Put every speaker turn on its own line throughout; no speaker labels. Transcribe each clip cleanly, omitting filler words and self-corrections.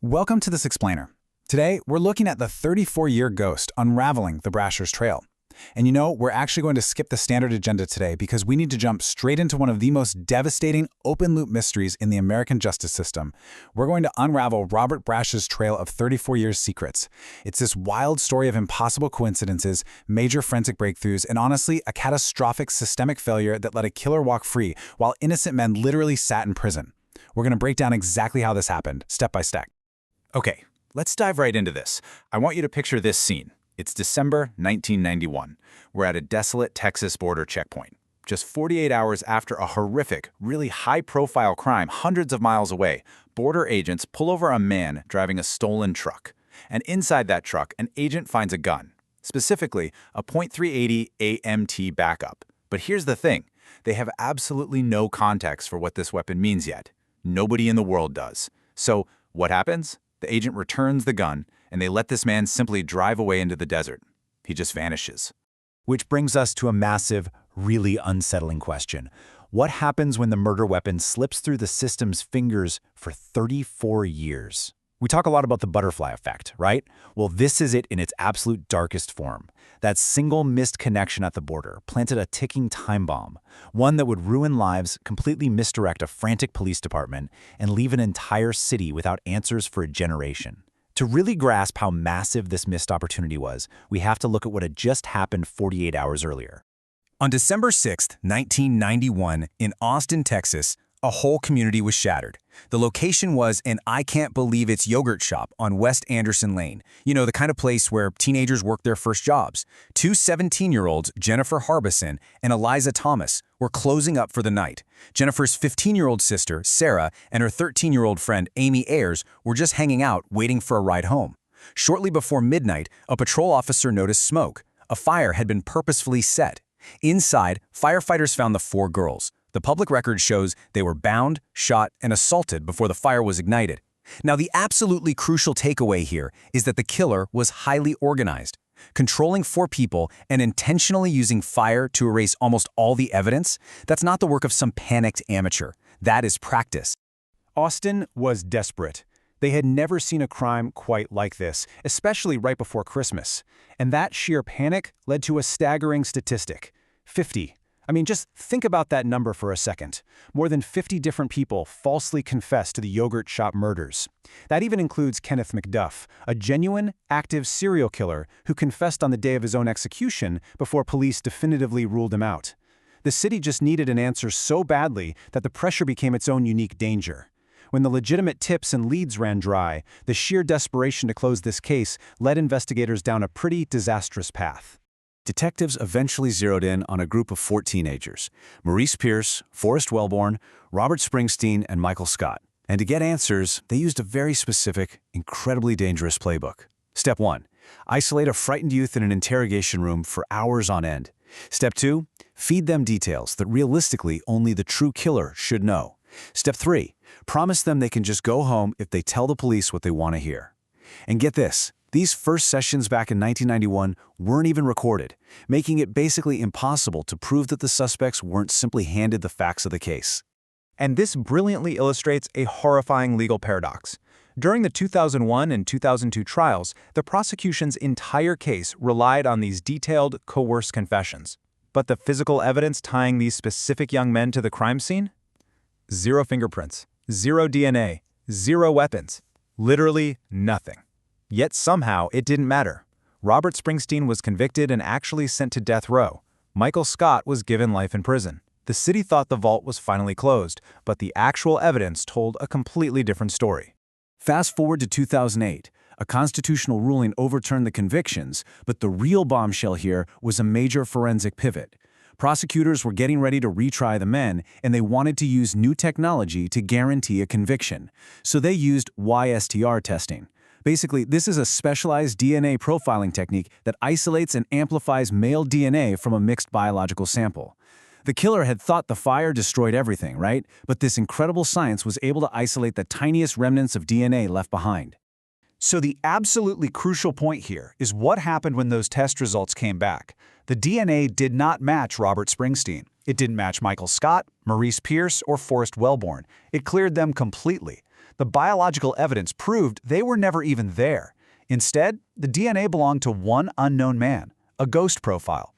Welcome to This Explainer. Today, we're looking at the 34-year ghost unraveling the Brashers trail. And we're actually going to skip the standard agenda today because we need to jump straight into one of the most devastating open-loop mysteries in the American justice system. We're going to unravel Robert Brashers' trail of 34 years' secrets. It's this wild story of impossible coincidences, major forensic breakthroughs, and honestly, a catastrophic systemic failure that let a killer walk free while innocent men literally sat in prison. We're going to break down exactly how this happened, step by step. Okay, let's dive right into this. I want you to picture this scene. It's December 1991. We're at a desolate Texas border checkpoint. Just 48 hours after a horrific, really high-profile crime hundreds of miles away, border agents pull over a man driving a stolen truck. And inside that truck, an agent finds a gun, specifically a .380 AMT backup. But here's the thing. They have absolutely no context for what this weapon means yet. Nobody in the world does. So what happens? The agent returns the gun, and they let this man simply drive away into the desert. He just vanishes.
Which brings us to a massive, really unsettling question. What happens when the murder weapon slips through the system's fingers for 34 years? We talk a lot about the butterfly effect, right? Well, this is it in its absolute darkest form. That single missed connection at the border planted a ticking time bomb, one that would ruin lives, completely misdirect a frantic police department, and leave an entire city without answers for a generation. To really grasp how massive this missed opportunity was, we have to look at what had just happened 48 hours earlier.
On December 6, 1991, in Austin, Texas, a whole community was shattered. The location was an I can't believe it's yogurt shop on West Anderson Lane. You know, the kind of place where teenagers work their first jobs. Two 17-year-olds, Jennifer Harbison and Eliza Thomas, were closing up for the night. Jennifer's 15-year-old sister, Sarah, and her 13-year-old friend, Amy Ayers, were just hanging out, waiting for a ride home. Shortly before midnight, a patrol officer noticed smoke. A fire had been purposefully set. Inside, firefighters found the four girls. The public record shows they were bound, shot, and assaulted before the fire was ignited. Now, the absolutely crucial takeaway here is that the killer was highly organized. Controlling four people and intentionally using fire to erase almost all the evidence, that's not the work of some panicked amateur. That is practice.
Austin was desperate. They had never seen a crime quite like this, especially right before Christmas. And that sheer panic led to a staggering statistic: 50. Just think about that number for a second. More than 50 different people falsely confessed to the yogurt shop murders. That even includes Kenneth McDuff, a genuine, active serial killer who confessed on the day of his own execution before police definitively ruled him out. The city just needed an answer so badly that the pressure became its own unique danger. When the legitimate tips and leads ran dry, the sheer desperation to close this case led investigators down a pretty disastrous path.
Detectives eventually zeroed in on a group of 4 teenagers: Maurice Pierce, Forrest Wellborn, Robert Springsteen, and Michael Scott. And to get answers, they used a very specific, incredibly dangerous playbook. Step 1. Isolate a frightened youth in an interrogation room for hours on end. Step 2. Feed them details that realistically only the true killer should know. Step 3. Promise them they can just go home if they tell the police what they want to hear. And get this. These first sessions back in 1991 weren't even recorded, making it basically impossible to prove that the suspects weren't simply handed the facts of the case.
And this brilliantly illustrates a horrifying legal paradox. During the 2001 and 2002 trials, the prosecution's entire case relied on these detailed, coerced confessions. But the physical evidence tying these specific young men to the crime scene? 0 fingerprints, 0 DNA, 0 weapons. Literally nothing. Yet somehow it didn't matter. Robert Springsteen was convicted and actually sent to death row. Michael Scott was given life in prison. The city thought the vault was finally closed, but the actual evidence told a completely different story.
Fast forward to 2008. A constitutional ruling overturned the convictions, but the real bombshell here was a major forensic pivot. Prosecutors were getting ready to retry the men, and they wanted to use new technology to guarantee a conviction. So they used YSTR testing. Basically, this is a specialized DNA profiling technique that isolates and amplifies male DNA from a mixed biological sample. The killer had thought the fire destroyed everything, right? But this incredible science was able to isolate the tiniest remnants of DNA left behind.
So the absolutely crucial point here is what happened when those test results came back. The DNA did not match Robert Springsteen. It didn't match Michael Scott, Maurice Pierce, or Forrest Wellborn. It cleared them completely.
The biological evidence proved they were never even there. Instead, the DNA belonged to one unknown man, a ghost profile.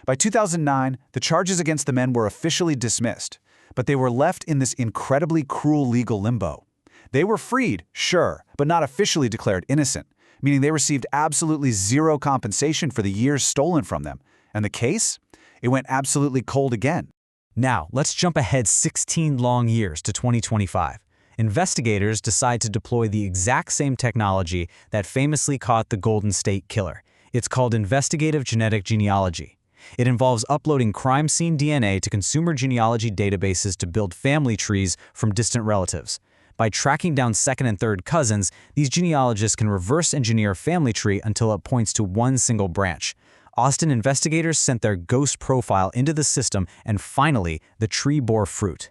By 2009, the charges against the men were officially dismissed, but they were left in this incredibly cruel legal limbo. They were freed, sure, but not officially declared innocent, meaning they received absolutely zero compensation for the years stolen from them. And the case? It went absolutely cold again.
Now, let's jump ahead 16 long years to 2025. Investigators decide to deploy the exact same technology that famously caught the Golden State Killer. It's called investigative genetic genealogy. It involves uploading crime scene DNA to consumer genealogy databases to build family trees from distant relatives. By tracking down second and third cousins, these genealogists can reverse engineer a family tree until it points to one single branch. Austin investigators sent their ghost profile into the system, and finally, the tree bore fruit.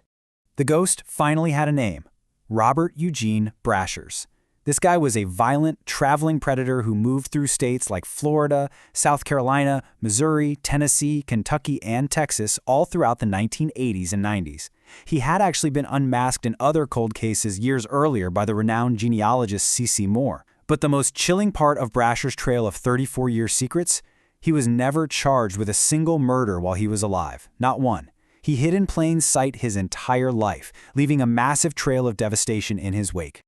The ghost finally had a name: Robert Eugene Brashers. This guy was a violent, traveling predator who moved through states like Florida, South Carolina, Missouri, Tennessee, Kentucky, and Texas all throughout the 1980s and 90s. He had actually been unmasked in other cold cases years earlier by the renowned genealogist C.C. Moore. But the most chilling part of Brashers' trail of 34-year secrets? He was never charged with a single murder while he was alive, not one. He hid in plain sight his entire life, leaving a massive trail of devastation in his wake.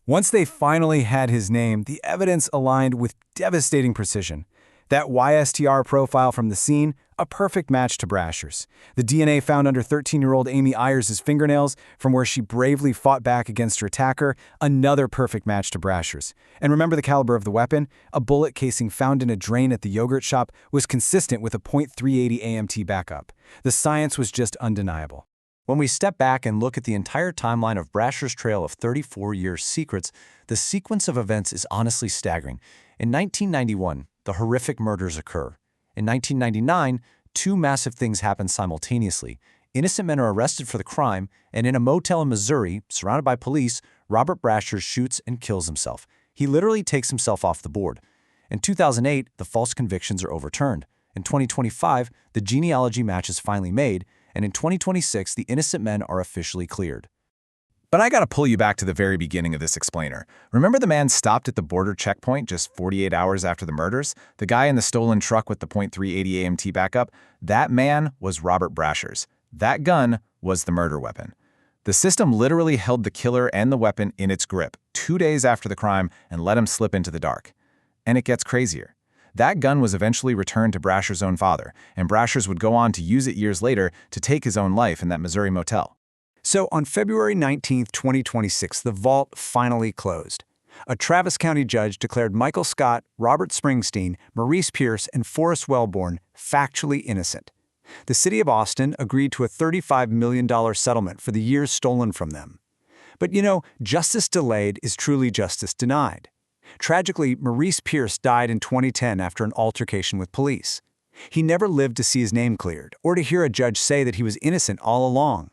Once they finally had his name, the evidence aligned with devastating precision. That YSTR profile from the scene, a perfect match to Brashers. The DNA found under 13-year-old Amy Ayers' fingernails, from where she bravely fought back against her attacker, another perfect match to Brashers. And remember the caliber of the weapon? A bullet casing found in a drain at the yogurt shop was consistent with a .380 AMT backup. The science was just undeniable.
When we step back and look at the entire timeline of Brashers' trail of 34-year secrets, the sequence of events is honestly staggering. In 1991, the horrific murders occur. In 1999, two massive things happen simultaneously. Innocent men are arrested for the crime, and in a motel in Missouri, surrounded by police, Robert Brashers shoots and kills himself. He literally takes himself off the board. In 2008, the false convictions are overturned. In 2025, the genealogy match is finally made, and in 2026, the innocent men are officially cleared.
But I gotta pull you back to the very beginning of this explainer. Remember the man stopped at the border checkpoint just 48 hours after the murders? The guy in the stolen truck with the .380 AMT backup? That man was Robert Brashers. That gun was the murder weapon. The system literally held the killer and the weapon in its grip 2 days after the crime and let him slip into the dark. And it gets crazier. That gun was eventually returned to Brashers' own father, and Brashers would go on to use it years later to take his own life in that Missouri motel.
So on February 19, 2026, the vault finally closed. A Travis County judge declared Michael Scott, Robert Springsteen, Maurice Pierce, and Forrest Wellborn factually innocent. The city of Austin agreed to a $35 million settlement for the years stolen from them. But justice delayed is truly justice denied. Tragically, Maurice Pierce died in 2010 after an altercation with police. He never lived to see his name cleared, or to hear a judge say that he was innocent all along.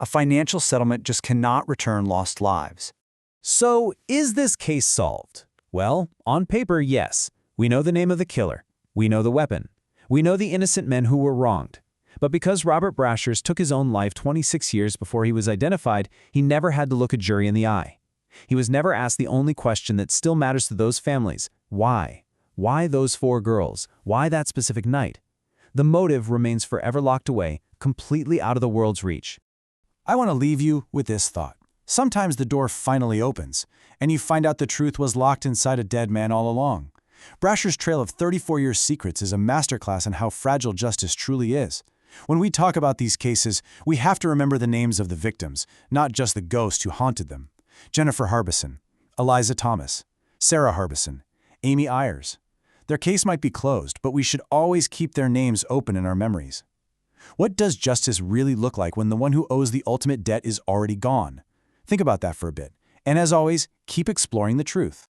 A financial settlement just cannot return lost lives.
So, is this case solved? Well, on paper, yes. We know the name of the killer. We know the weapon. We know the innocent men who were wronged. But because Robert Brashers took his own life 26 years before he was identified, he never had to look a jury in the eye. He was never asked the only question that still matters to those families: why? Why those 4 girls? Why that specific night? The motive remains forever locked away, completely out of the world's reach.
I want to leave you with this thought. Sometimes the door finally opens, and you find out the truth was locked inside a dead man all along. Brashers' trail of 34-year secrets is a masterclass in how fragile justice truly is. When we talk about these cases, we have to remember the names of the victims, not just the ghost who haunted them. Jennifer Harbison, Eliza Thomas, Sarah Harbison, Amy Ayers. Their case might be closed, but we should always keep their names open in our memories. What does justice really look like when the one who owes the ultimate debt is already gone? Think about that for a bit. And as always, keep exploring the truth.